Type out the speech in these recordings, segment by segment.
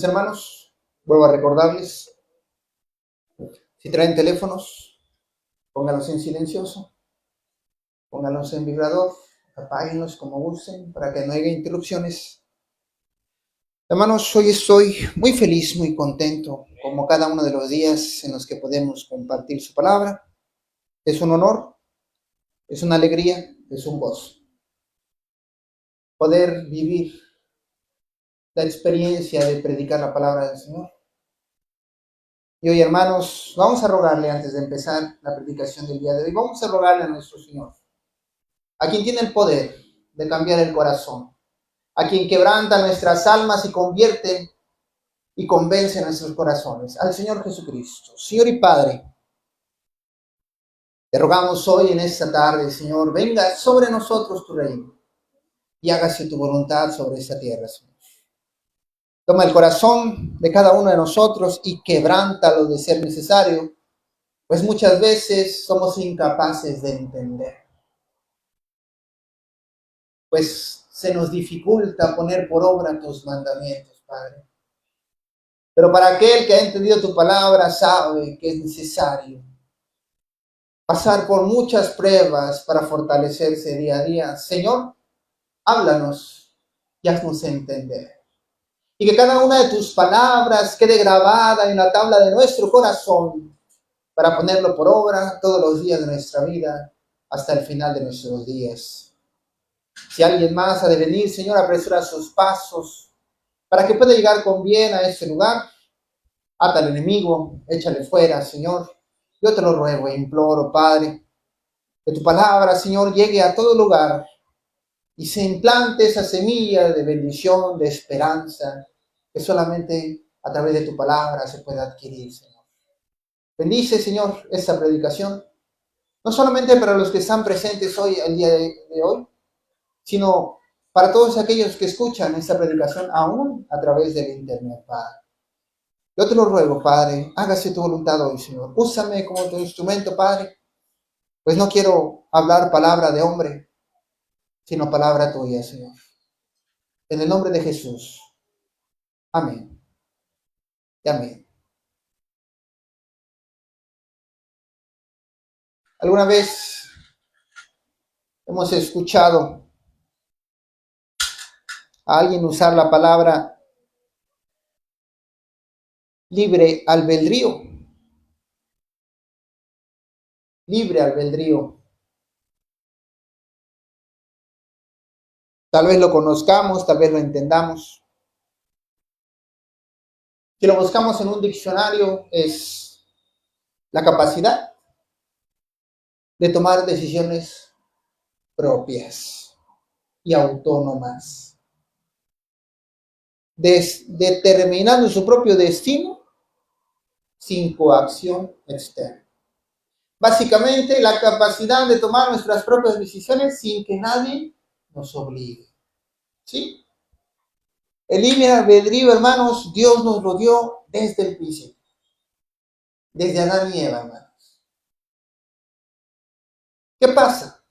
Pues hermanos, vuelvo a recordarles, si traen teléfonos, pónganlos en silencioso, pónganlos en vibrador, apáguenlos como gusten para que no haya interrupciones. Hermanos, hoy estoy muy feliz, muy contento, como cada uno de los días en los que podemos compartir su palabra. Es un honor, es una alegría, es un gozo. Poder vivir la experiencia de predicar la palabra del Señor. Y hoy, hermanos, vamos a rogarle antes de empezar la predicación del día de hoy, vamos a rogarle a nuestro Señor, a quien tiene el poder de cambiar el corazón, a quien quebranta nuestras almas y convierte y convence nuestros corazones, al Señor Jesucristo. Señor y Padre, te rogamos hoy en esta tarde, Señor, venga sobre nosotros tu reino y hágase tu voluntad sobre esta tierra, Señor. Toma el corazón de cada uno de nosotros y quebrántalo de ser necesario, pues muchas veces somos incapaces de entender. Pues se nos dificulta poner por obra tus mandamientos, Padre. Pero para aquel que ha entendido tu palabra sabe que es necesario pasar por muchas pruebas para fortalecerse día a día. Señor, háblanos y haznos entender. Y que cada una de tus palabras quede grabada en la tabla de nuestro corazón para ponerlo por obra todos los días de nuestra vida hasta el final de nuestros días. Si alguien más ha de venir, Señor, apresura sus pasos para que pueda llegar con bien a este lugar. Ata al enemigo, échale fuera, Señor. Yo te lo ruego e imploro, Padre, que tu palabra, Señor, llegue a todo lugar y se implante esa semilla de bendición, de esperanza, que solamente a través de tu palabra se puede adquirir, Señor. Bendice, Señor, esta predicación, no solamente para los que están presentes hoy, el día de hoy, sino para todos aquellos que escuchan esta predicación aún a través del internet, Padre. Yo te lo ruego, Padre, hágase tu voluntad hoy, Señor. Úsame como tu instrumento, Padre, pues no quiero hablar palabra de hombre, sino palabra tuya, Señor. En el nombre de Jesús. Amén. Y amén. ¿Alguna vez hemos escuchado a alguien usar la palabra libre albedrío? Libre albedrío. Tal vez lo conozcamos, tal vez lo entendamos. Si lo buscamos en un diccionario, es la capacidad de tomar decisiones propias y autónomas, determinando su propio destino sin coacción externa. Básicamente, la capacidad de tomar nuestras propias decisiones sin que nadie nos obligue. ¿Sí? El libre albedrío, hermanos, Dios nos lo dio desde el principio, desde Adán y Eva, hermanos. ¿Qué pasa?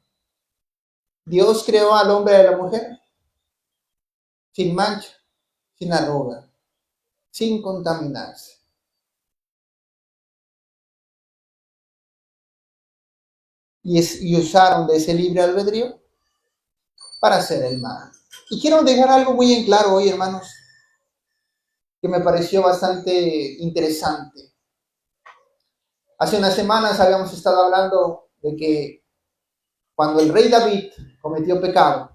Dios creó al hombre y a la mujer sin mancha, sin arruga, sin contaminarse. Y usaron de ese libre albedrío para hacer el mal. Y quiero dejar algo muy en claro hoy, hermanos, que me pareció bastante interesante. Hace unas semanas habíamos estado hablando de que cuando el rey David cometió pecado,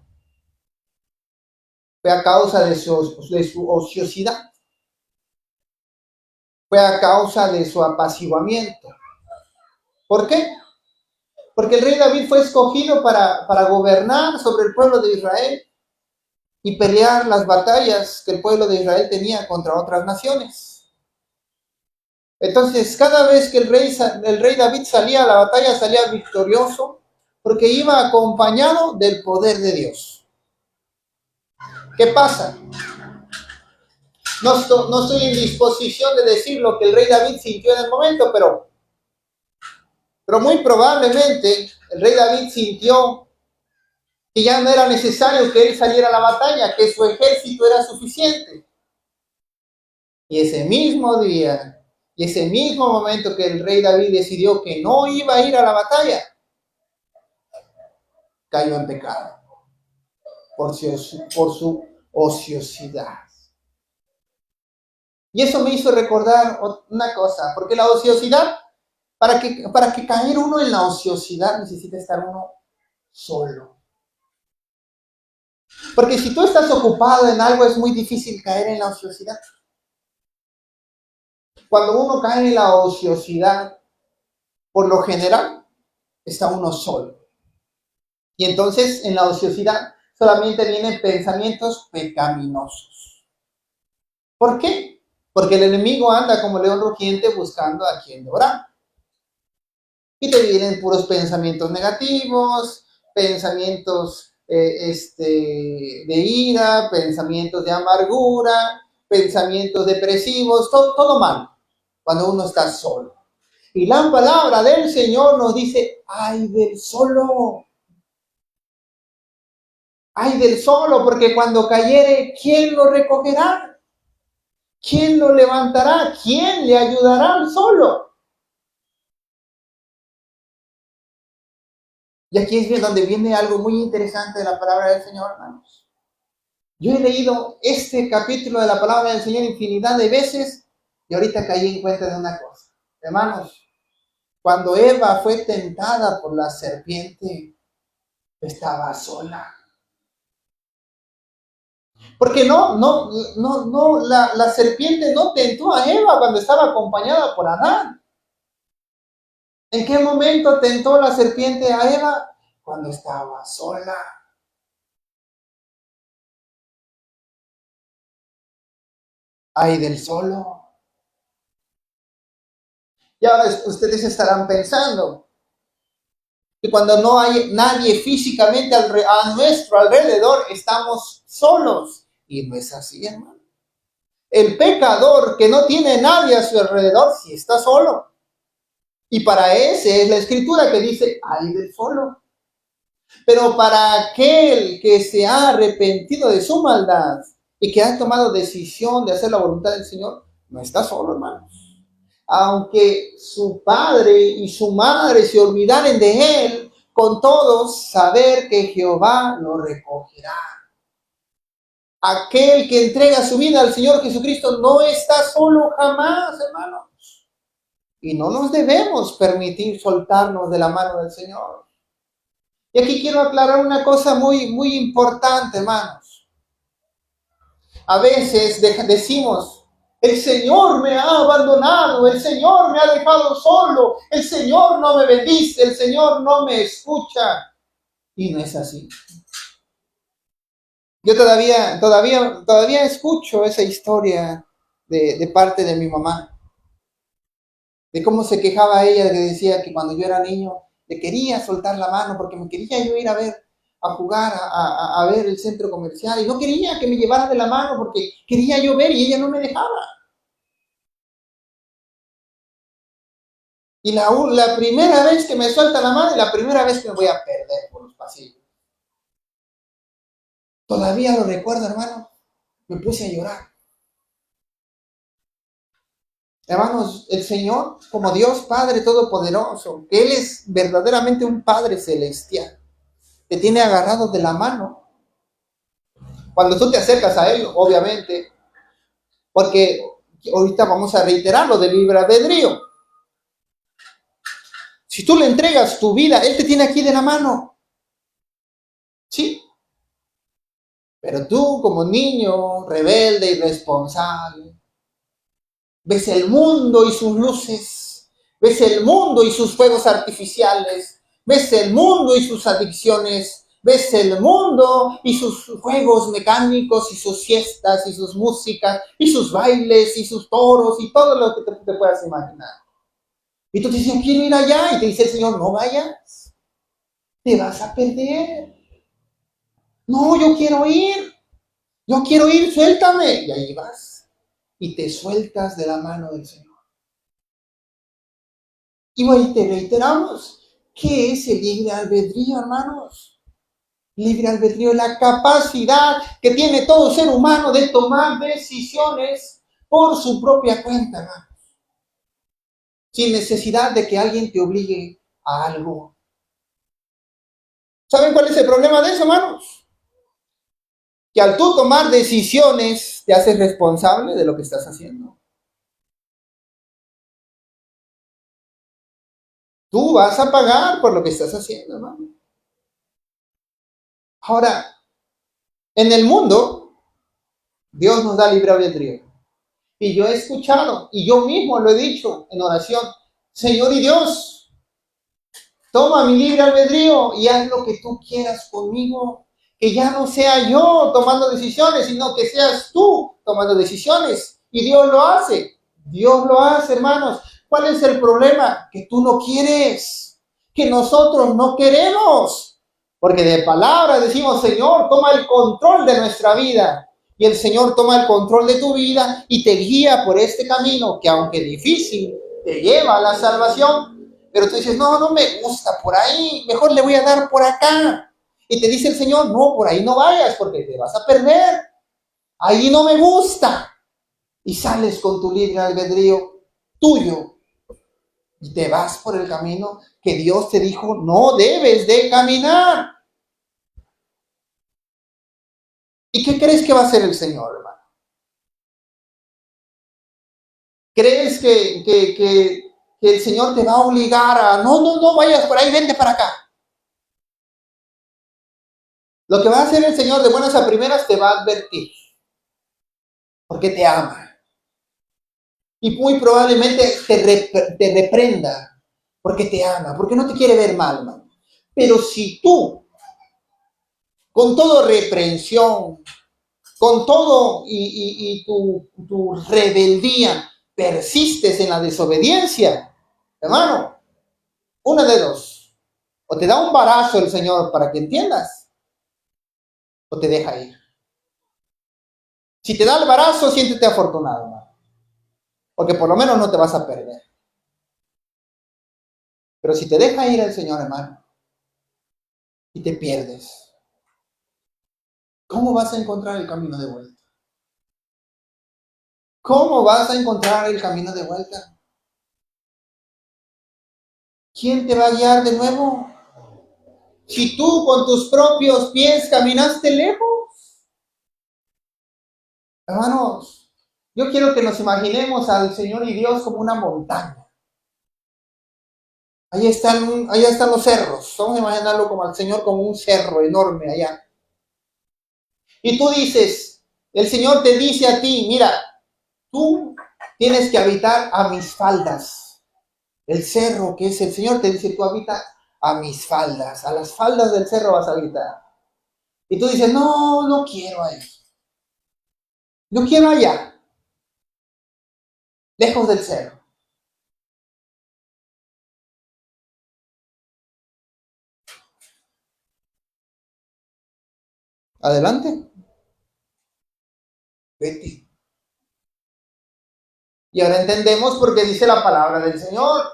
fue a causa de su ociosidad, fue a causa de su apaciguamiento. ¿Por qué? Porque el rey David fue escogido para gobernar sobre el pueblo de Israel y pelear las batallas que el pueblo de Israel tenía contra otras naciones. Entonces, cada vez que el rey David salía a la batalla, salía victorioso, porque iba acompañado del poder de Dios. ¿Qué pasa? No estoy en disposición de decir lo que el rey David sintió en el momento, pero muy probablemente el rey David sintió que ya no era necesario que él saliera a la batalla, que su ejército era suficiente. Y ese mismo día, y ese mismo momento que el rey David decidió que no iba a ir a la batalla, cayó en pecado por su ociosidad. Y eso me hizo recordar una cosa, porque la ociosidad, para que caer uno en la ociosidad necesita estar uno solo. Porque si tú estás ocupado en algo es muy difícil caer en la ociosidad. Cuando uno cae en la ociosidad, por lo general, está uno solo. Y entonces en la ociosidad solamente vienen pensamientos pecaminosos. ¿Por qué? Porque el enemigo anda como león rugiente buscando a quien devorar. Y te vienen puros pensamientos negativos, pensamientos de ira, pensamientos de amargura, pensamientos depresivos, todo mal, cuando uno está solo. Y la palabra del Señor nos dice, ay del solo, ay del solo, porque cuando cayere, ¿quién lo recogerá? ¿Quién lo levantará? ¿Quién le ayudará al solo? Y aquí es bien donde viene algo muy interesante de la palabra del Señor, hermanos. Yo he leído este capítulo de la palabra del Señor infinidad de veces y ahorita caí en cuenta de una cosa. Hermanos, cuando Eva fue tentada por la serpiente, estaba sola. Porque la serpiente no tentó a Eva cuando estaba acompañada por Adán. ¿En qué momento tentó la serpiente a Eva? Cuando estaba sola. Ay del solo. Y ahora ustedes estarán pensando que cuando no hay nadie físicamente a nuestro alrededor, estamos solos. Y no es así, hermano. El pecador que no tiene nadie a su alrededor, sí está solo. Y para ese es la escritura que dice, ay del solo. Pero para aquel que se ha arrepentido de su maldad y que ha tomado decisión de hacer la voluntad del Señor, no está solo, hermanos. Aunque su padre y su madre se olvidaren de él, con todos saber que Jehová lo recogerá. Aquel que entrega su vida al Señor Jesucristo no está solo jamás, hermanos. Y no nos debemos permitir soltarnos de la mano del Señor. Y aquí quiero aclarar una cosa muy importante, hermanos. A veces decimos, el Señor me ha abandonado, el Señor me ha dejado solo, el Señor no me bendice, el Señor no me escucha. Y no es así. Yo todavía escucho esa historia de parte de mi mamá, de cómo se quejaba ella, que decía que cuando yo era niño le quería soltar la mano porque me quería yo ir a jugar, a ver el centro comercial y no quería que me llevara de la mano porque quería yo ver y ella no me dejaba. Y la primera vez que me suelta la mano y la primera vez que me voy a perder por los pasillos. Todavía lo recuerdo, hermano. Me puse a llorar. Hermanos, el Señor, como Dios Padre Todopoderoso, que Él es verdaderamente un Padre celestial, te tiene agarrado de la mano. Cuando tú te acercas a Él, obviamente, porque ahorita vamos a reiterar lo del libre albedrío. Si tú le entregas tu vida, Él te tiene aquí de la mano. ¿Sí? Pero tú, como niño rebelde, irresponsable, ves el mundo y sus luces, ves el mundo y sus fuegos artificiales, ves el mundo y sus adicciones, ves el mundo y sus juegos mecánicos y sus fiestas y sus músicas y sus bailes y sus toros y todo lo que te puedas imaginar. Y tú te dices, yo quiero ir allá, y te dice el Señor, no vayas, te vas a perder. No, yo quiero ir, suéltame. Y ahí vas y te sueltas de la mano del Señor. Y hoy te reiteramos, ¿qué es el libre albedrío, hermanos? Libre albedrío es la capacidad que tiene todo ser humano de tomar decisiones por su propia cuenta, hermano, sin necesidad de que alguien te obligue a algo. ¿Saben cuál es el problema de eso, hermanos? Que al tú tomar decisiones te haces responsable de lo que estás haciendo. Tú vas a pagar por lo que estás haciendo, hermano. Ahora, en el mundo, Dios nos da libre albedrío. Y yo he escuchado, y yo mismo lo he dicho en oración, Señor y Dios, toma mi libre albedrío y haz lo que tú quieras conmigo. Que ya no sea yo tomando decisiones, sino que seas tú tomando decisiones. Y Dios lo hace. Dios lo hace, hermanos. ¿Cuál es el problema? Que tú no quieres. Que nosotros no queremos. Porque de palabra decimos, Señor, toma el control de nuestra vida. Y el Señor toma el control de tu vida y te guía por este camino que, aunque difícil, te lleva a la salvación. Pero tú dices, no, no me gusta por ahí, mejor le voy a dar por acá. Y te dice el Señor, no, por ahí no vayas porque te vas a perder. Ahí no me gusta. Y sales con tu libre albedrío tuyo y te vas por el camino que Dios te dijo, no debes de caminar. ¿Y qué crees que va a hacer el Señor, hermano? ¿Crees que el Señor te va a obligar a, no vayas por ahí, vente para acá? Lo que va a hacer el Señor de buenas a primeras te va a advertir, porque te ama. Y muy probablemente te reprenda, porque te ama, porque no te quiere ver mal, hermano. Pero si tú, con todo reprensión, con todo y tu rebeldía, persistes en la desobediencia, hermano, una de dos. O te da un barazo el Señor para que entiendas, o te deja ir. Si te da el barazo, siéntete afortunado, hermano, porque por lo menos no te vas a perder. Pero si te deja ir el Señor, hermano, y te pierdes, ¿cómo vas a encontrar el camino de vuelta? ¿Cómo vas a encontrar el camino de vuelta? ¿Quién te va a guiar de nuevo? Si tú con tus propios pies caminaste lejos. Hermanos, yo quiero que nos imaginemos al Señor y Dios como una montaña. Ahí están los cerros. Vamos a imaginarlo como al Señor como un cerro enorme allá. Y tú dices, el Señor te dice a ti, mira, tú tienes que habitar a mis faldas. El cerro que es el Señor te dice, tú habitas a mis faldas, a las faldas del cerro vas a habitar. Y tú dices, no quiero ahí. No quiero allá, lejos del cerro. Adelante, vete. Y ahora entendemos por qué dice la palabra del Señor.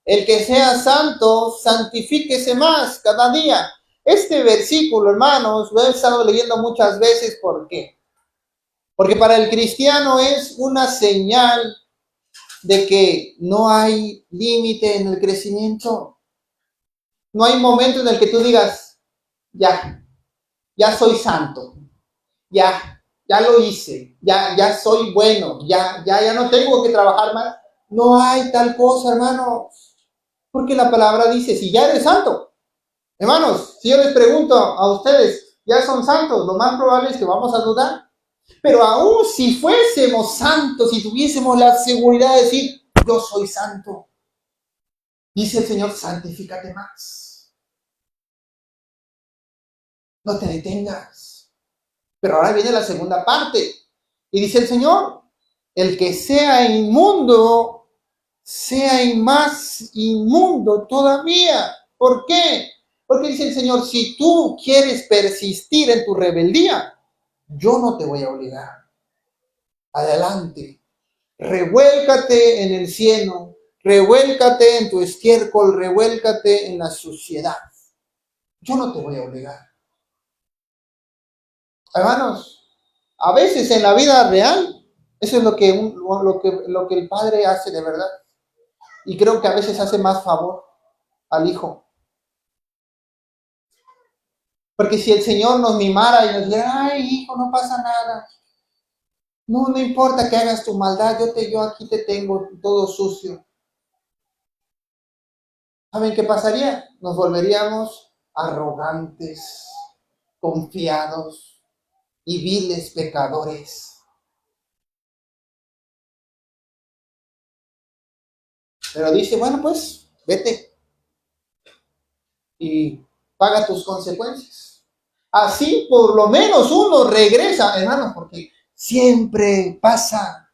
El que sea santo, santifíquese más cada día. Este versículo, hermanos, lo he estado leyendo muchas veces. ¿Por qué? Porque para el cristiano es una señal de que no hay límite en el crecimiento. No hay momento en el que tú digas, ya soy santo, ya lo hice, ya soy bueno, ya no tengo que trabajar más. No hay tal cosa, hermanos. Porque la palabra dice, si ya eres santo, hermanos, si yo les pregunto a ustedes, ¿ya son santos? Lo más probable es que vamos a dudar. Pero aún si fuésemos santos, si tuviésemos la seguridad de decir, yo soy santo, dice el Señor, santifícate más. No te detengas. Pero ahora viene la segunda parte. Y dice el Señor, el que sea inmundo, sea más inmundo todavía. ¿Por qué? Porque dice el Señor, si tú quieres persistir en tu rebeldía, yo no te voy a obligar. Adelante. Revuélcate en el cieno, revuélcate en tu estiércol, revuélcate en la suciedad. Yo no te voy a obligar. Hermanos, a veces en la vida real, Eso es lo que el padre hace de verdad. Y creo que a veces hace más favor al hijo. Porque si el Señor nos mimara y nos dijera, ay, hijo, no pasa nada. No, no importa que hagas tu maldad, yo aquí te tengo todo sucio. ¿Saben qué pasaría? Nos volveríamos arrogantes, confiados y viles pecadores. Pero dice, bueno, pues, vete y paga tus consecuencias. Así por lo menos uno regresa, hermanos, porque siempre pasa.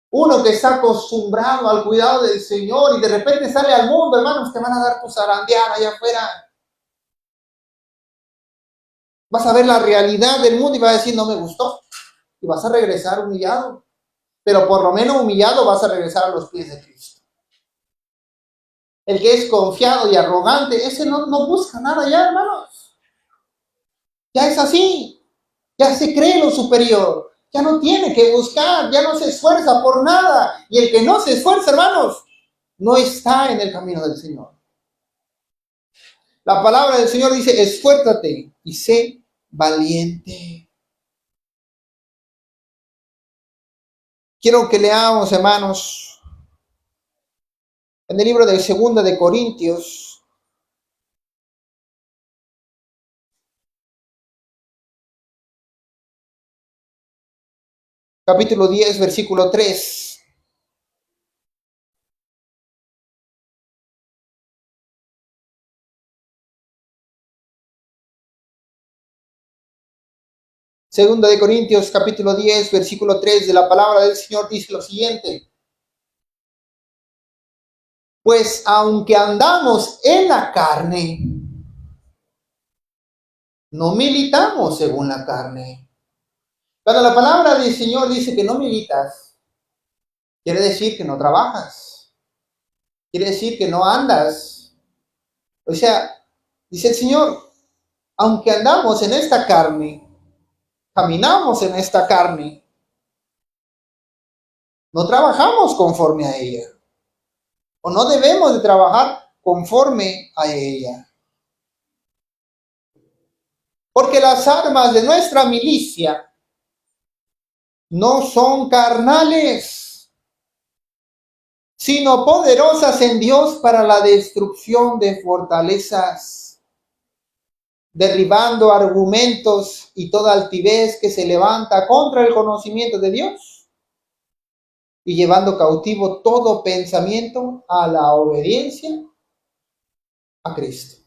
Uno que está acostumbrado al cuidado del Señor y de repente sale al mundo, hermanos, te van a dar tu zarandeada allá afuera. Vas a ver la realidad del mundo y vas a decir, no me gustó. Y vas a regresar humillado. Pero por lo menos humillado vas a regresar a los pies de Cristo. El que es confiado y arrogante, ese no busca nada ya, hermanos. Ya es así. Ya se cree lo superior. Ya no tiene que buscar. Ya no se esfuerza por nada. Y el que no se esfuerza, hermanos, no está en el camino del Señor. La palabra del Señor dice, esfuérzate y sé valiente. Quiero que leamos, hermanos, en el libro de 2 de Corintios, capítulo 10, versículo 3. Segunda de Corintios, capítulo 10, versículo 3 de la palabra del Señor dice lo siguiente. Pues aunque andamos en la carne, no militamos según la carne. Cuando la palabra del Señor dice que no militas, quiere decir que no trabajas. Quiere decir que no andas. O sea, dice el Señor, aunque andamos en esta carne, caminamos en esta carne, no trabajamos conforme a ella. O no debemos de trabajar conforme a ella. Porque las armas de nuestra milicia no son carnales, sino poderosas en Dios para la destrucción de fortalezas, derribando argumentos y toda altivez que se levanta contra el conocimiento de Dios y llevando cautivo todo pensamiento a la obediencia a Cristo.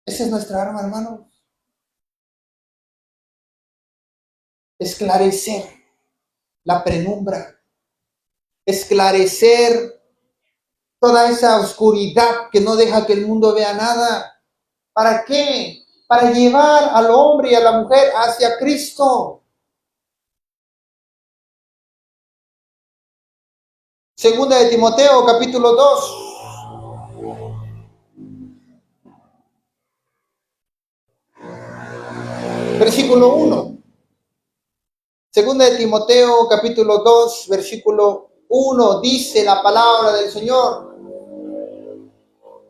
Esa es nuestra arma, hermano. Esclarecer la penumbra, esclarecer toda esa oscuridad que no deja que el mundo vea nada. ¿Para qué? Para llevar al hombre y a la mujer hacia Cristo. Segunda de Timoteo, capítulo 2. Versículo 1. Segunda de Timoteo, capítulo 2, versículo 1. Dice la palabra del Señor.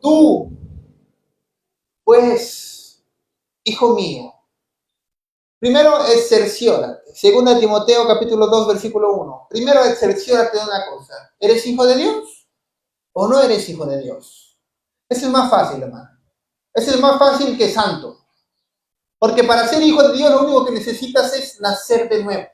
Tú, pues, hijo mío, primero cerciórate. Segunda de Timoteo, capítulo 2, versículo 1. Primero cerciórate de una cosa. ¿Eres hijo de Dios o no eres hijo de Dios? Eso es más fácil, hermano. Eso es más fácil que santo. Porque para ser hijo de Dios lo único que necesitas es nacer de nuevo.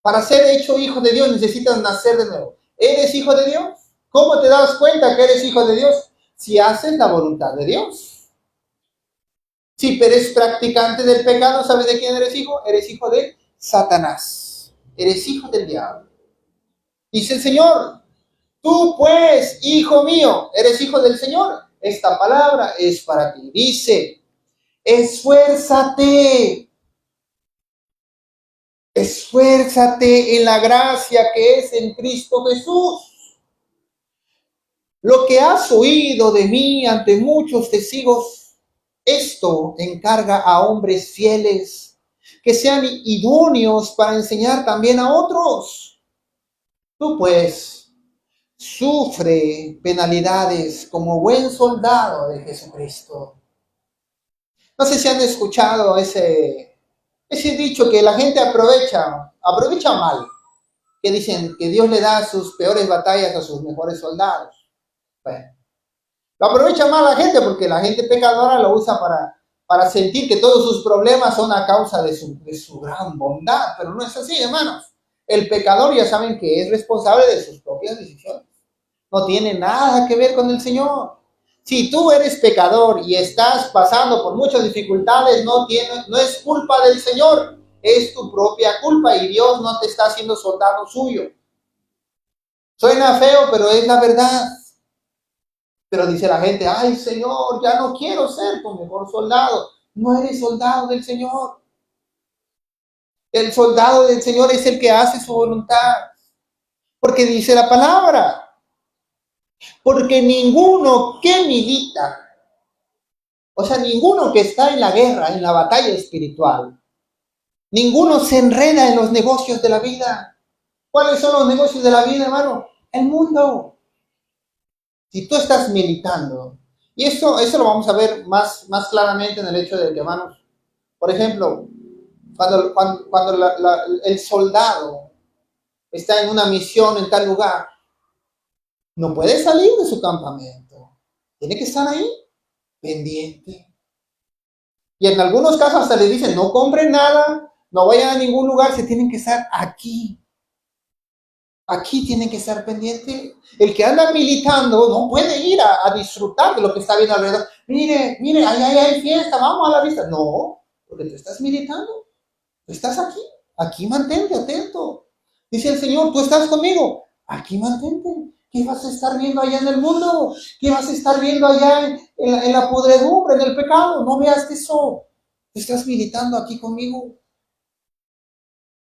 Para ser hecho hijo de Dios necesitas nacer de nuevo. ¿Eres hijo de Dios? ¿Cómo te das cuenta que eres hijo de Dios? Si haces la voluntad de Dios. Si eres practicante del pecado, ¿sabes de quién eres hijo? Eres hijo de Satanás. Eres hijo del diablo. Dice el Señor, tú pues, hijo mío, eres hijo del Señor. Esta palabra es para ti. Dice, esfuérzate. Esfuérzate en la gracia que es en Cristo Jesús. Lo que has oído de mí ante muchos testigos, esto encarga a hombres fieles que sean idóneos para enseñar también a otros. Tú pues sufre penalidades como buen soldado de Jesucristo. No sé si han escuchado ese dicho que la gente aprovecha mal, que dicen que Dios le da sus peores batallas a sus mejores soldados. Bueno, lo aprovecha mal la gente porque la gente pecadora lo usa para sentir que todos sus problemas son a causa de su gran bondad, pero no es así, hermanos. El pecador ya saben que es responsable de sus propias decisiones. No tiene nada que ver con el Señor. Si tú eres pecador y estás pasando por muchas dificultades, no es culpa del Señor, es tu propia culpa y Dios no te está haciendo soldado suyo. Suena feo, pero es la verdad. Pero dice la gente, ay Señor, ya no quiero ser tu mejor soldado. No eres soldado del Señor. El soldado del Señor es el que hace su voluntad. Porque dice la palabra, porque ninguno que milita, o sea, ninguno que está en la guerra, en la batalla espiritual, ninguno se enreda en los negocios de la vida. ¿Cuáles son los negocios de la vida, hermano? El mundo. Si tú estás militando, y eso lo vamos a ver más claramente en el hecho de que, hermanos, por ejemplo, cuando el soldado está en una misión en tal lugar, no puede salir de su campamento. Tiene que estar ahí, pendiente. Y en algunos casos hasta le dicen, no compren nada, no vayan a ningún lugar, se tienen que estar aquí. Aquí tienen que estar pendientes. El que anda militando no puede ir a disfrutar de lo que está viendo alrededor. Mire, ahí hay fiesta, vamos a la vista. No, porque tú estás militando. Tú estás aquí. Aquí mantente atento. Dice el Señor, tú estás conmigo. Aquí mantente. ¿Qué vas a estar viendo allá en el mundo? ¿Qué vas a estar viendo allá en la podredumbre, en el pecado? No veas eso. Estás militando aquí conmigo.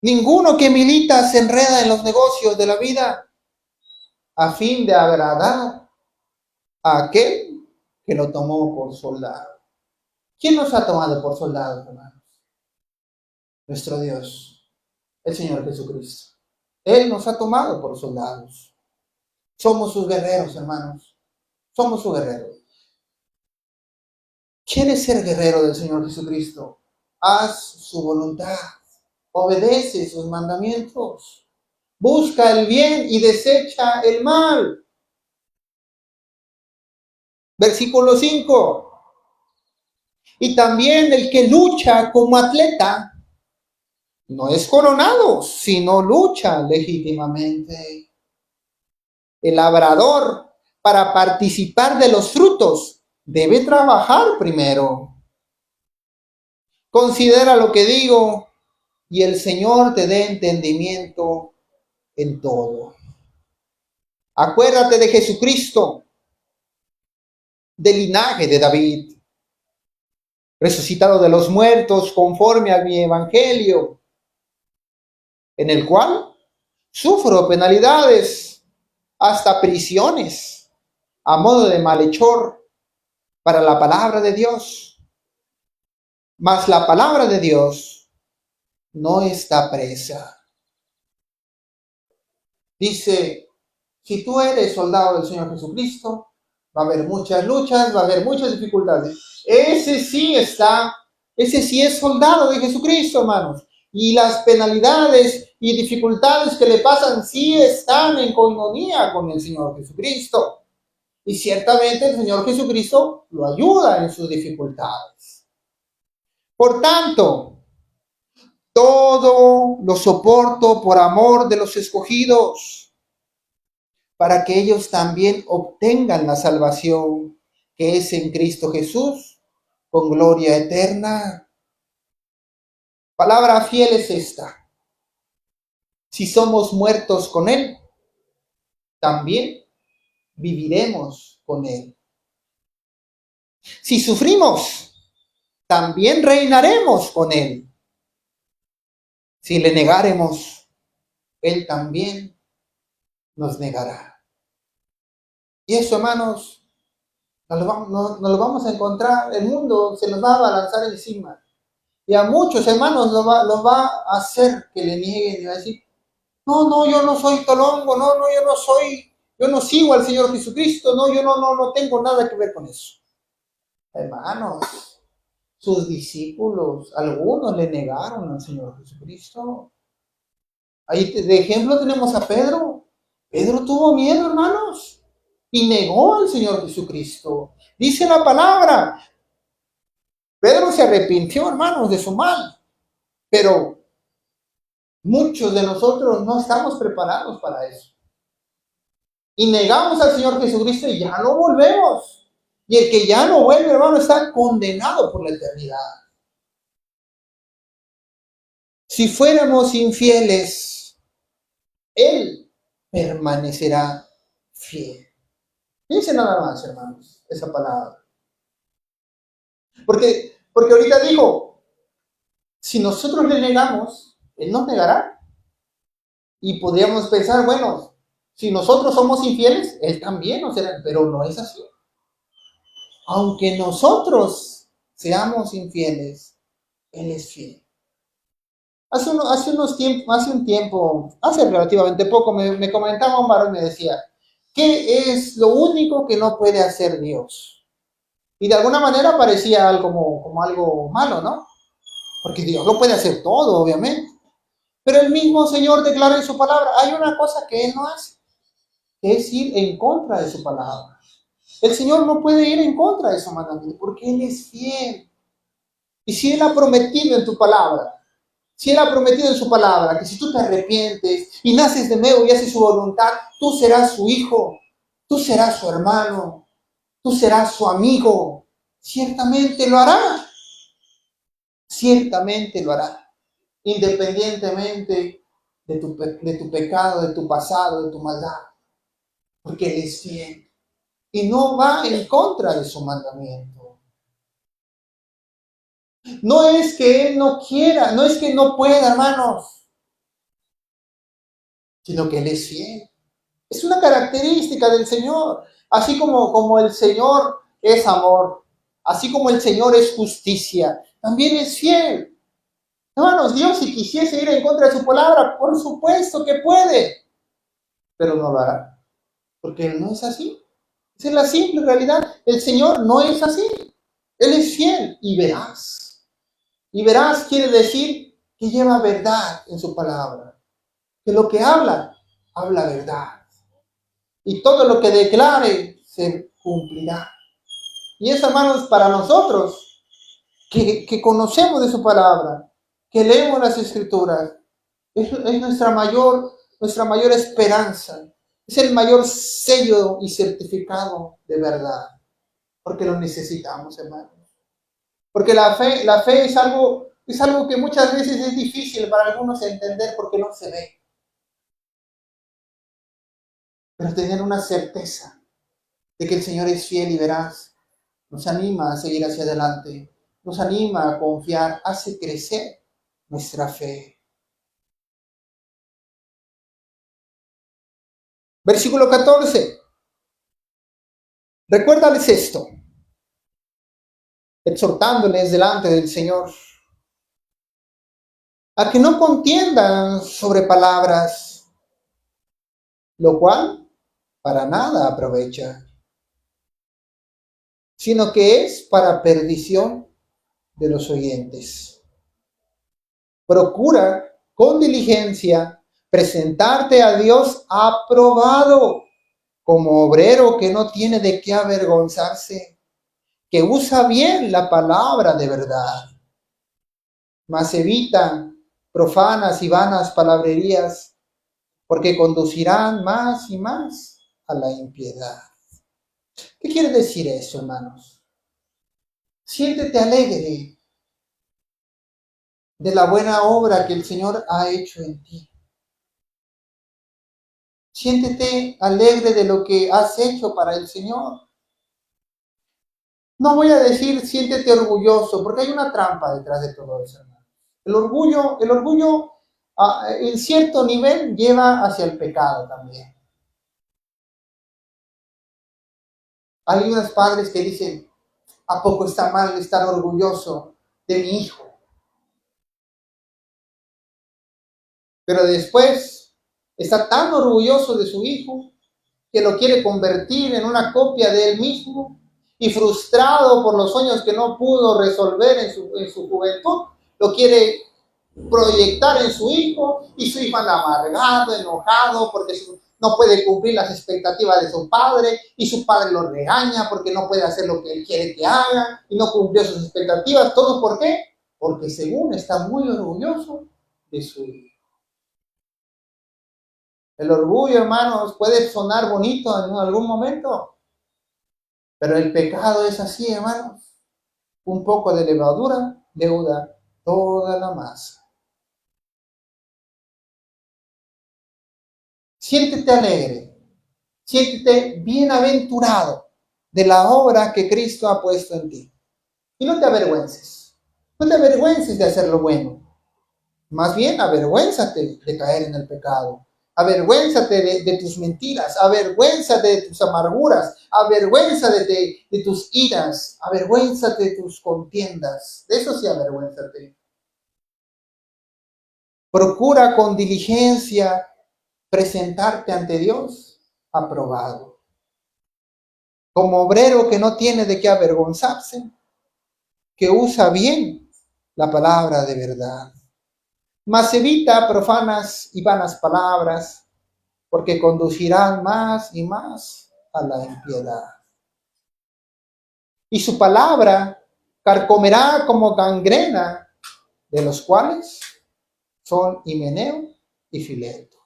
Ninguno que milita se enreda en los negocios de la vida a fin de agradar a aquel que lo tomó por soldado. ¿Quién nos ha tomado por soldados, hermanos? Nuestro Dios, el Señor Jesucristo. Él nos ha tomado por soldados. Somos sus guerreros, hermanos. Somos sus guerreros. ¿Quieres ser guerrero del Señor Jesucristo? Haz su voluntad. Obedece sus mandamientos. Busca el bien y desecha el mal. Versículo 5. Y también el que lucha como atleta no es coronado, sino lucha legítimamente. El labrador, para participar de los frutos, debe trabajar primero. Considera lo que digo y el Señor te dé entendimiento en todo. Acuérdate de Jesucristo, del linaje de David, resucitado de los muertos conforme a mi evangelio, en el cual sufro penalidades, hasta prisiones, a modo de malhechor para la palabra de Dios. Mas la palabra de Dios no está presa. Dice, si tú eres soldado del Señor Jesucristo, va a haber muchas luchas, va a haber muchas dificultades. Ese sí es soldado de Jesucristo, hermanos. Y las penalidades y dificultades que le pasan sí están en coinonía con el Señor Jesucristo. Y ciertamente el Señor Jesucristo lo ayuda en sus dificultades. Por tanto, todo lo soporto por amor de los escogidos, para que ellos también obtengan la salvación que es en Cristo Jesús, con gloria eterna. Palabra fiel es esta. Si somos muertos con Él, también viviremos con Él. Si sufrimos, también reinaremos con Él. Si le negáremos, Él también nos negará. Y eso, hermanos, nos lo vamos a encontrar. El mundo se nos va a abalanzar encima. Y a muchos hermanos los va a hacer que le nieguen y va a decir, no, no, yo no soy tolongo, no, no, yo no sigo al Señor Jesucristo, no, yo no tengo nada que ver con eso. Hermanos, sus discípulos, algunos le negaron al Señor Jesucristo. Ahí de ejemplo tenemos a Pedro. Pedro tuvo miedo, hermanos, y negó al Señor Jesucristo. Dice la palabra, Pedro se arrepintió, hermanos, de su mal, pero muchos de nosotros no estamos preparados para eso. Y negamos al Señor Jesucristo y ya no volvemos. Y el que ya no vuelve, hermano, está condenado por la eternidad. Si fuéramos infieles, Él permanecerá fiel. Dice nada más, hermanos, esa palabra. Porque ahorita dijo, si nosotros le negamos, Él nos negará. Y podríamos pensar, bueno, si nosotros somos infieles, Él también nos será, pero no es así. Aunque nosotros seamos infieles, Él es fiel. Hace relativamente poco, me comentaba un varón y me decía, ¿qué es lo único que no puede hacer Dios? Y de alguna manera parecía algo como algo malo, ¿no? Porque Dios lo puede hacer todo, obviamente. Pero el mismo Señor declara en su palabra, hay una cosa que Él no hace, que es ir en contra de su palabra. El Señor no puede ir en contra de su mandamiento, porque Él es fiel. Y si Él ha prometido en tu palabra, si Él ha prometido en su palabra que si tú te arrepientes y naces de nuevo y haces su voluntad, tú serás su hijo, tú serás su hermano, tú serás su amigo. Ciertamente lo hará. Ciertamente lo hará. Independientemente de tu pecado, de tu pasado, de tu maldad. Porque Él es fiel. Y no va en contra de su mandamiento. No es que Él no quiera, no es que no pueda, hermanos, sino que Él es fiel. Es una característica del Señor. Así como el Señor es amor, así como el Señor es justicia, también es fiel. Hermanos, Dios si quisiese ir en contra de su palabra, por supuesto que puede, pero no lo hará, porque Él no es así. Esa es la simple realidad. El Señor no es así. Él es fiel y veraz. Y veraz quiere decir que lleva verdad en su palabra, que lo que habla, habla verdad. Y todo lo que declare se cumplirá. Y eso, hermanos, para nosotros, que conocemos de su palabra, que leemos las escrituras, es nuestra mayor esperanza, es el mayor sello y certificado de verdad, porque lo necesitamos, hermanos. Porque la fe es algo que muchas veces es difícil para algunos entender porque no se ve. Pero tener una certeza de que el Señor es fiel y veraz nos anima a seguir hacia adelante, nos anima a confiar, hace crecer nuestra fe. Versículo 14. Recuérdales esto, exhortándoles delante del Señor, a que no contiendan sobre palabras, lo cual para nada aprovecha, sino que es para perdición de los oyentes. Procura con diligencia presentarte a Dios aprobado, como obrero que no tiene de qué avergonzarse, que usa bien la palabra de verdad, mas evita profanas y vanas palabrerías, porque conducirán más y más a la impiedad. ¿Qué quiere decir eso, hermanos? Siéntete alegre de la buena obra que el Señor ha hecho en ti. Siéntete alegre de lo que has hecho para el Señor. No voy a decir siéntete orgulloso, porque hay una trampa detrás de todo eso, hermano. El orgullo en cierto nivel lleva hacia el pecado también. Hay unos padres que dicen, ¿a poco está mal estar orgulloso de mi hijo? Pero después está tan orgulloso de su hijo que lo quiere convertir en una copia de él mismo, y frustrado por los sueños que no pudo resolver en su juventud, lo quiere proyectar en su hijo, y su hijo anda amargado, enojado porque no puede cumplir las expectativas de su padre, y su padre lo regaña porque no puede hacer lo que él quiere que haga y no cumplió sus expectativas. ¿Todo por qué? Porque según está muy orgulloso de su hijo. El orgullo, hermanos, puede sonar bonito en algún momento, pero el pecado es así, hermanos. Un poco de levadura leuda toda la masa. Siéntete alegre, siéntete bienaventurado de la obra que Cristo ha puesto en ti. Y no te avergüences. No te avergüences de hacer lo bueno. Más bien, avergüénzate de caer en el pecado. Avergüénzate de tus mentiras. Avergüénzate de tus amarguras. Avergüénzate de tus iras. Avergüénzate de tus contiendas. De eso sí, avergüénzate. Procura con diligencia presentarte ante Dios aprobado, como obrero que no tiene de qué avergonzarse, que usa bien la palabra de verdad. Mas evita profanas y vanas palabras, porque conducirán más y más a la impiedad. Y su palabra carcomerá como gangrena, de los cuales son Himeneo y Fileto,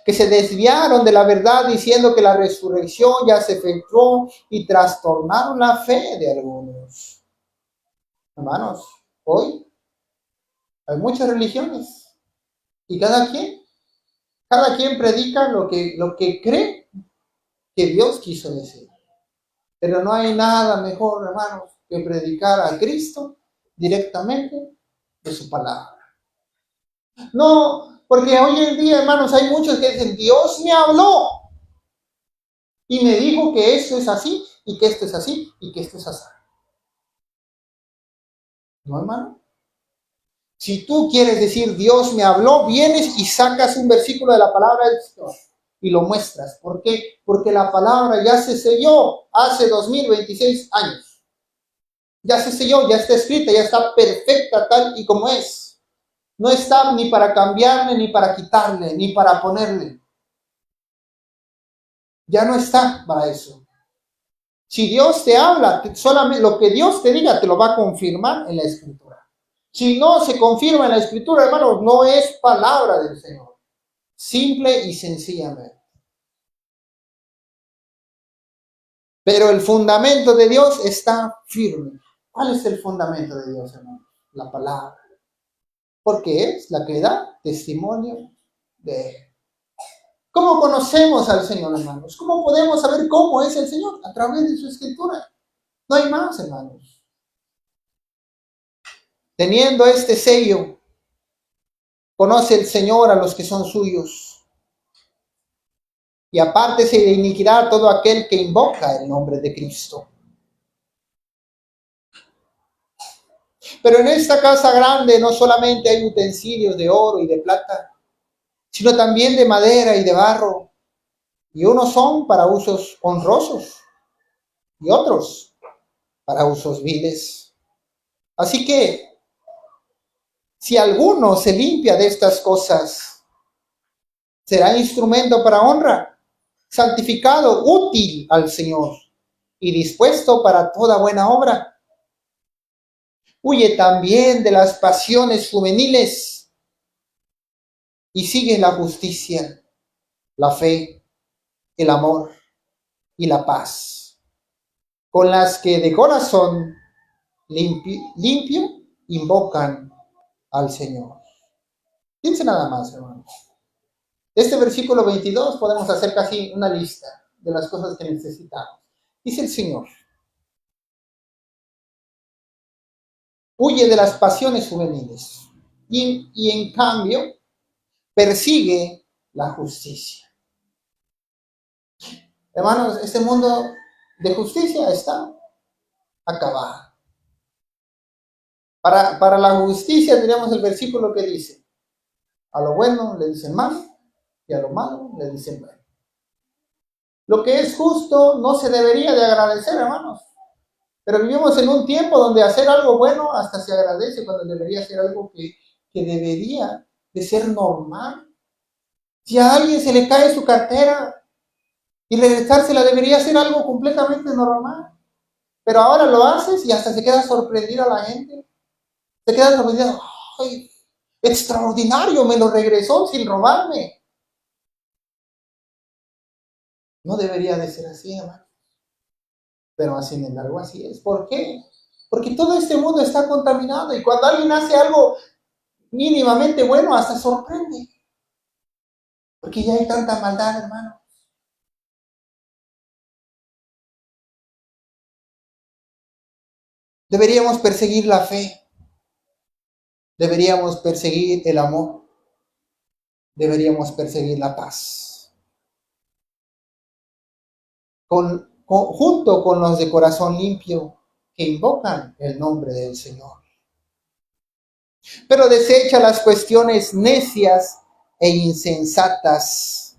que se desviaron de la verdad diciendo que la resurrección ya se efectuó, y trastornaron la fe de algunos. Hermanos, hoy hay muchas religiones y cada quien predica lo que cree que Dios quiso decir. Pero no hay nada mejor, hermanos, que predicar a Cristo directamente de su palabra. No, porque hoy en día, hermanos, hay muchos que dicen, Dios me habló y me dijo que esto es así, y que esto es así, y que esto es así. No, hermano. Si tú quieres decir Dios me habló, vienes y sacas un versículo de la palabra del Señor y lo muestras. ¿Por qué? Porque la palabra ya se selló hace 2026 años. Ya se selló, ya está escrita, ya está perfecta tal y como es. No está ni para cambiarle, ni para quitarle, ni para ponerle. Ya no está para eso. Si Dios te habla, solamente lo que Dios te diga te lo va a confirmar en la Escritura. Si no se confirma en la Escritura, hermanos, no es palabra del Señor. Simple y sencillamente. Pero el fundamento de Dios está firme. ¿Cuál es el fundamento de Dios, hermanos? La palabra. Porque es la que da testimonio de Él. ¿Cómo conocemos al Señor, hermanos? ¿Cómo podemos saber cómo es el Señor? A través de su Escritura. No hay más, hermanos. Teniendo este sello, conoce el Señor a los que son suyos. Y apártese de iniquidad todo aquel que invoca el nombre de Cristo. Pero en esta casa grande no solamente hay utensilios de oro y de plata, sino también de madera y de barro. Y unos son para usos honrosos y otros para usos viles. Así que, si alguno se limpia de estas cosas, será instrumento para honra, santificado, útil al Señor y dispuesto para toda buena obra. Huye también de las pasiones juveniles y sigue la justicia, la fe, el amor y la paz, con las que de corazón limpio invocan al Señor. Fíjense nada más, hermanos. De este versículo 22 podemos hacer casi una lista de las cosas que necesitamos. Dice el Señor: huye de las pasiones juveniles y en cambio persigue la justicia. Hermanos, este mundo de justicia está acabado. Para la justicia tenemos el versículo que dice: A lo bueno le dicen malo y a lo malo le dicen bueno. Lo que es justo no se debería de agradecer, hermanos. Pero vivimos en un tiempo donde hacer algo bueno hasta se agradece cuando debería ser algo que debería de ser normal. Si a alguien se le cae su cartera y regresársela debería ser algo completamente normal. Pero ahora lo haces y hasta se queda sorprendida la gente. Se queda sorprendida. ¡Ay, extraordinario! Me lo regresó sin robarme. No debería de ser así, hermano. Pero sin embargo así es. ¿Por qué? Porque todo este mundo está contaminado y cuando alguien hace algo mínimamente bueno, hasta sorprende. Porque ya hay tanta maldad, hermano. Deberíamos perseguir la fe. Deberíamos perseguir el amor. Deberíamos perseguir la paz. Junto con los de corazón limpio que invocan el nombre del Señor. Pero desecha las cuestiones necias e insensatas,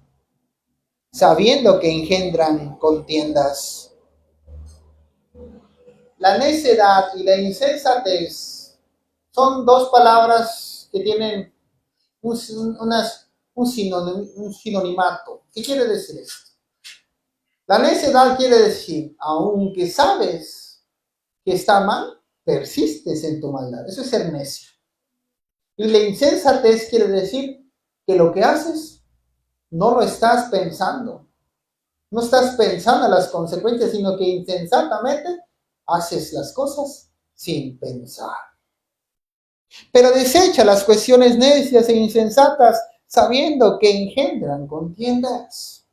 sabiendo que engendran contiendas. La necedad y la insensatez son dos palabras que tienen un sinonimato. ¿Qué quiere decir esto? La necedad quiere decir, aunque sabes que está mal, persistes en tu maldad. Eso es ser necio. Y la insensatez quiere decir que lo que haces no lo estás pensando. No estás pensando en las consecuencias, sino que insensatamente haces las cosas sin pensar. Pero desecha las cuestiones necias e insensatas, sabiendo que engendran contiendas.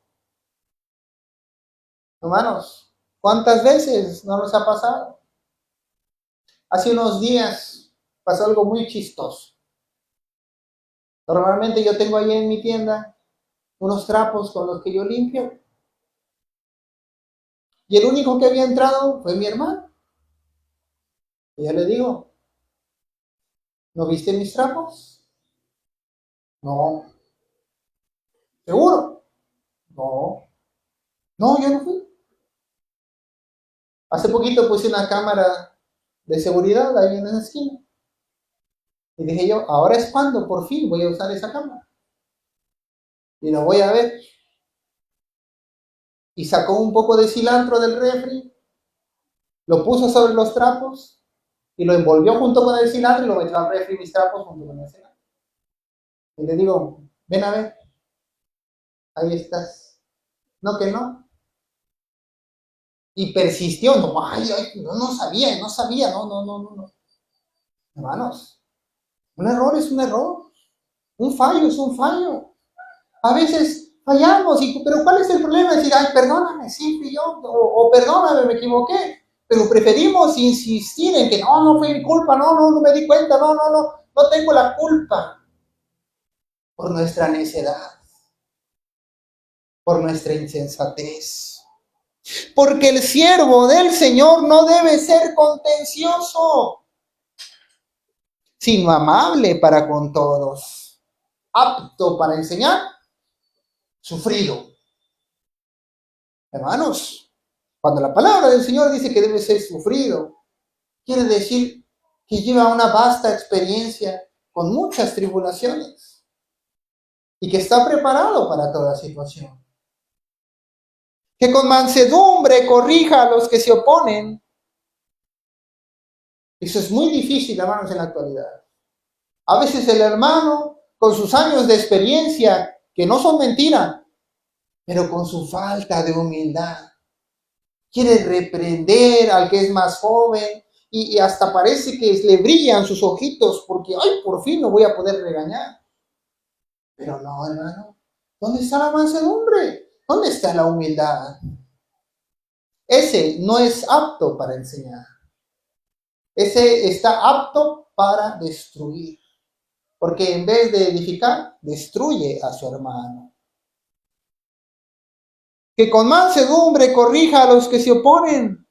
Hermanos, ¿cuántas veces no nos ha pasado? Hace unos días pasó algo muy chistoso. Normalmente yo tengo ahí en mi tienda unos trapos con los que yo limpio. Y el único que había entrado fue mi hermano. Y yo le digo, ¿no viste mis trapos? No. ¿Seguro? No. No, yo no fui. Hace poquito puse una cámara de seguridad ahí en esa esquina. Y dije yo, ahora es cuando por fin voy a usar esa cámara. Y lo voy a ver. Y sacó un poco de cilantro del refri, lo puso sobre los trapos y lo envolvió junto con el cilantro y lo metió al refri mis trapos junto con el cilantro. Y le digo, ven a ver, ahí estás. No, que no. Y persistió, no, ay, no sabía, no. Hermanos, un error es un error, un fallo es un fallo. A veces fallamos, pero ¿cuál es el problema? Decir, ay, perdóname, sí fui yo, o perdóname, me equivoqué. Pero preferimos insistir en que no fue mi culpa, no me di cuenta, no tengo la culpa. Por nuestra necedad, por nuestra insensatez. Porque el siervo del Señor no debe ser contencioso, sino amable para con todos, apto para enseñar, sufrido. Hermanos, cuando la palabra del Señor dice que debe ser sufrido, quiere decir que lleva una vasta experiencia con muchas tribulaciones y que está preparado para toda situación. Que con mansedumbre corrija a los que se oponen. Eso es muy difícil, hermanos, en la actualidad. A veces el hermano, con sus años de experiencia, que no son mentira, pero con su falta de humildad, quiere reprender al que es más joven y hasta parece que le brillan sus ojitos porque, ay, por fin lo voy a poder regañar. Pero no, hermano, ¿dónde está la mansedumbre? ¿Dónde está la humildad? Ese no es apto para enseñar. Ese está apto para destruir. Porque en vez de edificar, destruye a su hermano. Que con mansedumbre corrija a los que se oponen,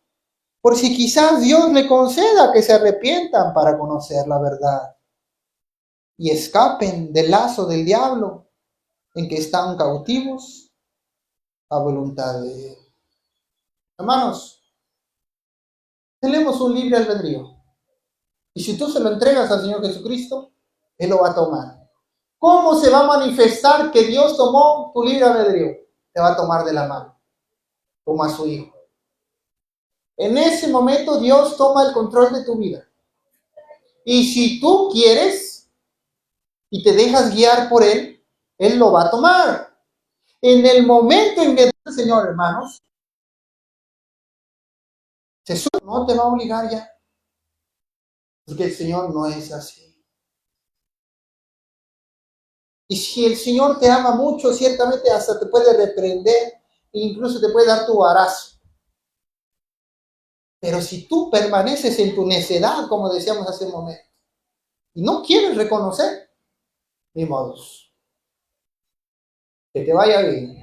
por si quizás Dios le conceda que se arrepientan para conocer la verdad. y escapen del lazo del diablo en que están cautivos a voluntad de Dios. Hermanos, tenemos un libre albedrío. Y si tú se lo entregas al Señor Jesucristo, Él lo va a tomar. ¿Cómo se va a manifestar que Dios tomó tu libre albedrío? Te va a tomar de la mano, como a su Hijo. En ese momento Dios toma el control de tu vida. Y si tú quieres y te dejas guiar por Él, Él lo va a tomar. En el momento en que el Señor, hermanos, Jesús no te va a obligar ya. Porque el Señor no es así. Y si el Señor te ama mucho, ciertamente hasta te puede reprender e incluso te puede dar tu varazo. Pero si tú permaneces en tu necedad, como decíamos hace un momento, y no quieres reconocer, ni modos. Que te vaya bien.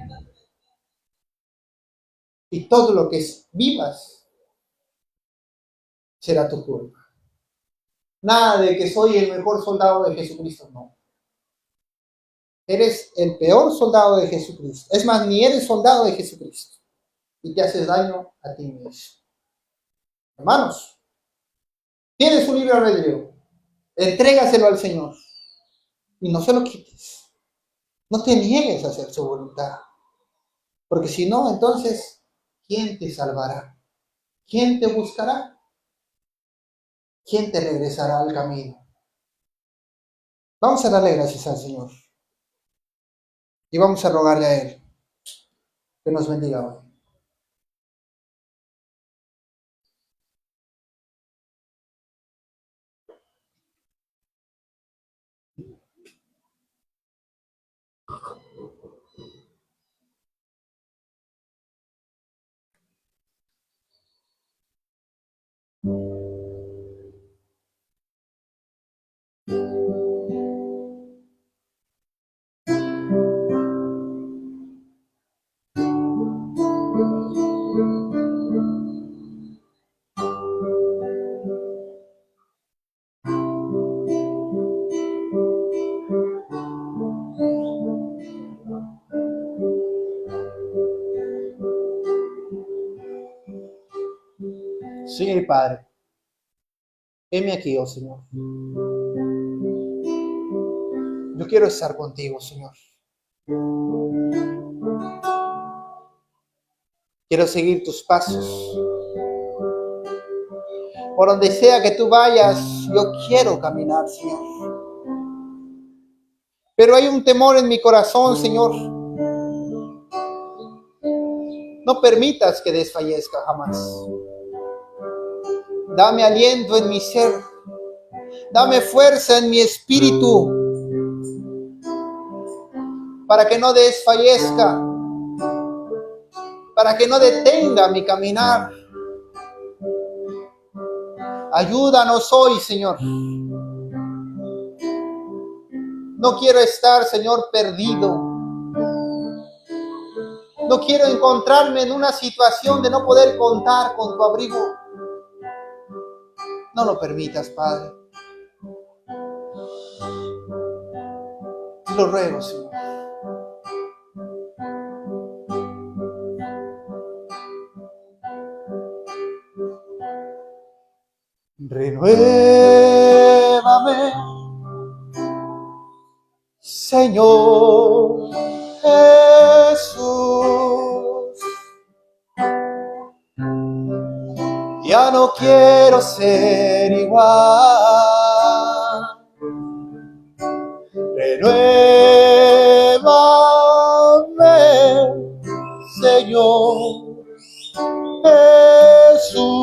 Y todo lo que vivas será tu culpa. Nada de que soy el mejor soldado de Jesucristo, no. Eres el peor soldado de Jesucristo. Es más, ni eres soldado de Jesucristo. Y te haces daño a ti mismo. Hermanos, tienes un libre albedrío. Entrégaselo al Señor. Y no se lo quites. No te niegues a hacer su voluntad. Porque si no, entonces, ¿quién te salvará? ¿Quién te buscará? ¿Quién te regresará al camino? Vamos a darle gracias al Señor. Y vamos a rogarle a Él que nos bendiga hoy. Señor Padre, heme aquí, oh Señor. Yo quiero estar contigo, Señor. Quiero seguir tus pasos. Por donde sea que tú vayas, yo quiero caminar, Señor. Pero hay un temor en mi corazón, Señor. No permitas que desfallezca jamás. Dame aliento en mi ser. Dame fuerza en mi espíritu para que no desfallezca, para que no detenga mi caminar. Ayúdanos hoy, Señor. No quiero estar, Señor, perdido. No quiero encontrarme en una situación de no poder contar con tu abrigo. No lo permitas, Padre. Lo ruego, Señor. Renuévame, Señor Jesús. Ya no quiero ser igual. Renuévame, Señor Jesús.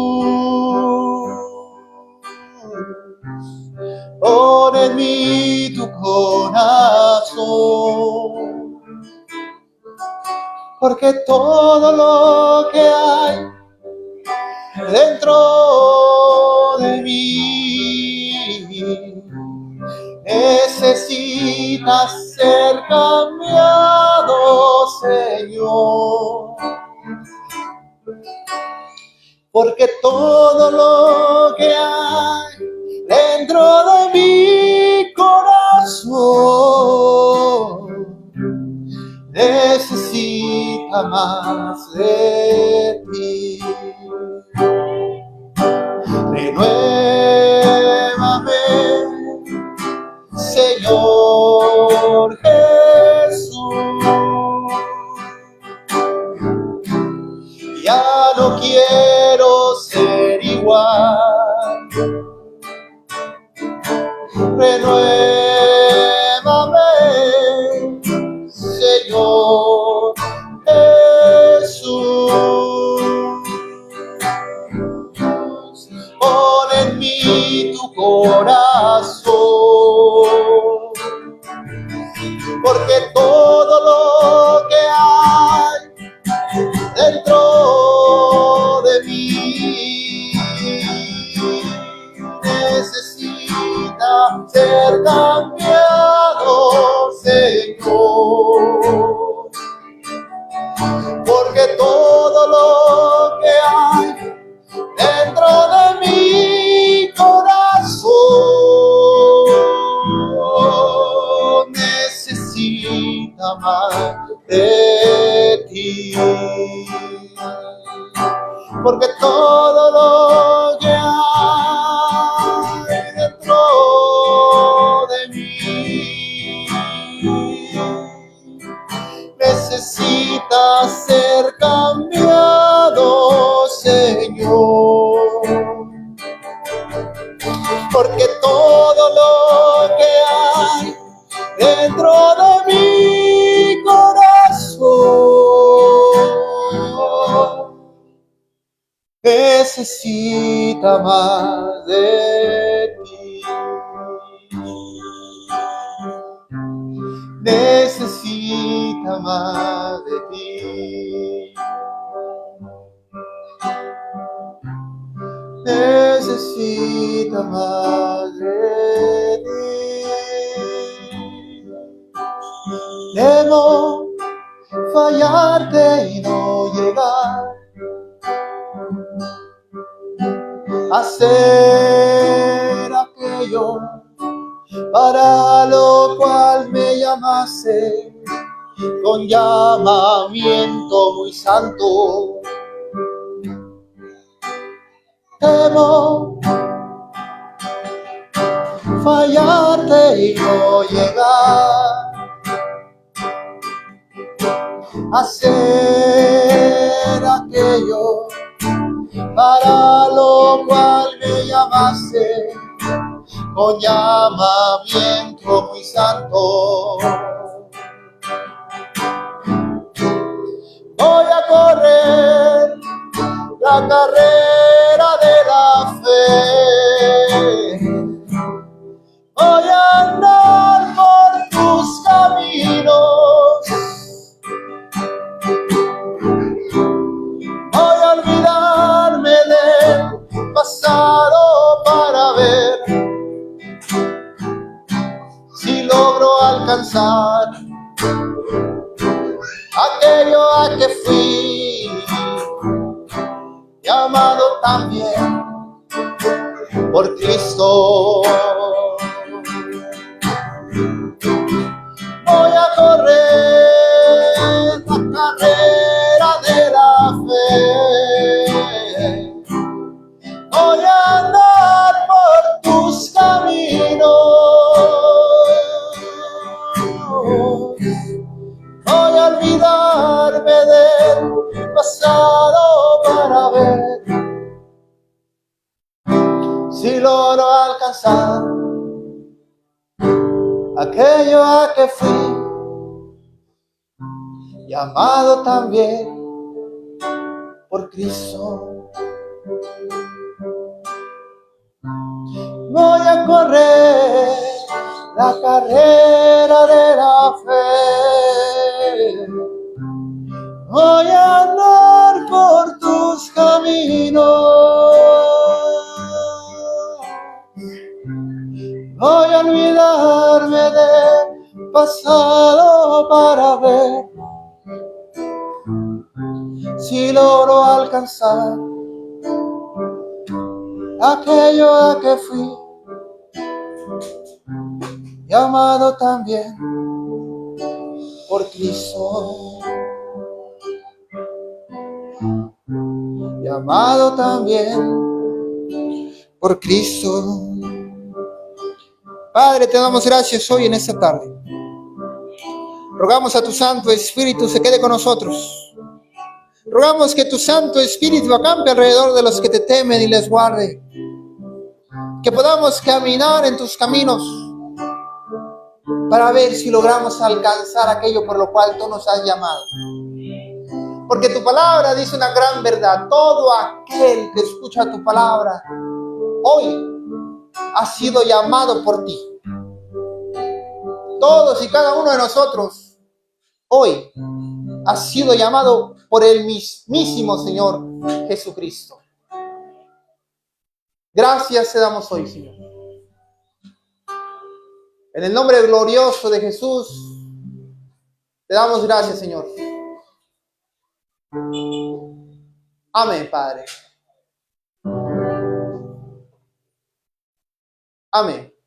Pon en mí tu corazón, porque todo lo que hay dentro de mí necesita ser cambiado, Señor. Porque todo lo que hay dentro de mi corazón más de ti. Renuévame, Señor Jesús. Ya no quiero ser igual. Renuévame, Señor Jesús. Pon en mí tu corazón, porque todo lo que hay dentro de mí necesita ser cambiado, Señor, porque todo lo que hay dentro de mi corazón necesita más de ti, porque todo lo que hay dentro de mí necesita ser cambiado, Señor, porque todo lo que hay dentro de mi corazón necesita más de ti, necesita más de ti. Necesita más de ti. Temo fallarte y no llegar a hacer aquello para lo cual me llamaste con llamamiento muy santo. Temo fallarte y no llegar a hacer aquello para lo cual me llamaste con llamamiento muy santo. Voy a correr la carrera de la fe. Voy a andar por tus caminos. Voy a olvidarme del pasado para ver si logro alcanzar aquello a que fui llamado también por Cristo. Voy a correr la carrera de la fe. Voy a andar por tus caminos. Voy a olvidarme del pasado para ver si logro alcanzar aquello a que fui llamado también por Cristo. Voy a correr la carrera de la fe. Voy a andar por tus caminos. Voy a olvidarme del pasado para ver si logro alcanzar aquello a que fui llamado también por Cristo. llamado también por Cristo. Padre, te damos gracias hoy en esta tarde. Rogamos a tu Santo Espíritu se quede con nosotros. Rogamos que tu Santo Espíritu acampe alrededor de los que te temen y les guarde. Que podamos caminar en tus caminos para ver si logramos alcanzar aquello por lo cual tú nos has llamado. Porque tu palabra dice una gran verdad. Todo aquel que escucha tu palabra hoy ha sido llamado por ti. Todos y cada uno de nosotros hoy ha sido llamado por el mismísimo Señor Jesucristo. Gracias te damos hoy, Señor. En el nombre glorioso de Jesús, te damos gracias, Señor. Amén, Padre. Amén.